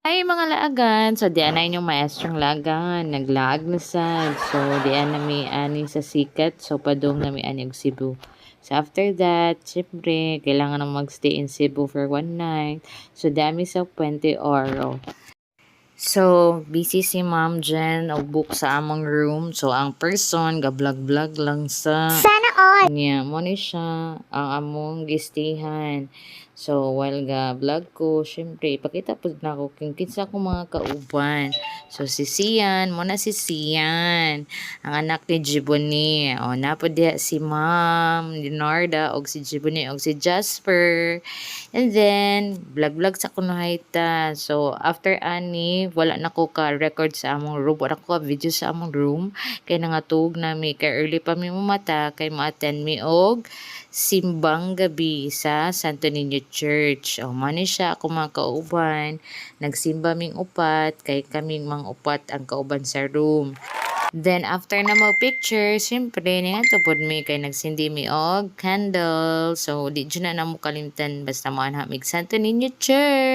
Ay mga laagan, so diyan na inyong maestrong lagan, naglaag na sad. So diyan na may ani sa sikat, so padong na may ani og Cebu. So after that, syempre, kailangan na magstay in Cebu for one night. So dami sa Puente Oro. So, busy si Ma'am Jen og book sa among room. So, ang person, ga-vlog-vlog lang sa Sana all. niya. Mo ni siya ang among gistihan. So, while ga-vlog ko, syempre, ipakita po na ako kung kinsa ko mga kauban. So, si Sian, mo na si Sian, ang anak ni Jiboni. O, napo diha si Ma'am Leonarda, og si Jiboni, og si Jasper. And then, vlog-vlog sa kunuhayta. So, after ani, wala na ko ka-record sa among room. Wala ko ka-video sa among room. Kaya nangatug na mi. Kaya early pa mi mumata. Kaya ma-attend mi og simbang gabi sa Santo Niño Church. O, mani siya ako mga kauban. Nagsimba ming upat. Kay kaming mga upat ang kauban sa room. Then, after na mag-picture, syempre, nga tupod mi kay nagsindi mi og candle. So, di dyan na mo kalimtan basta mo anha mig Santo Niño Church.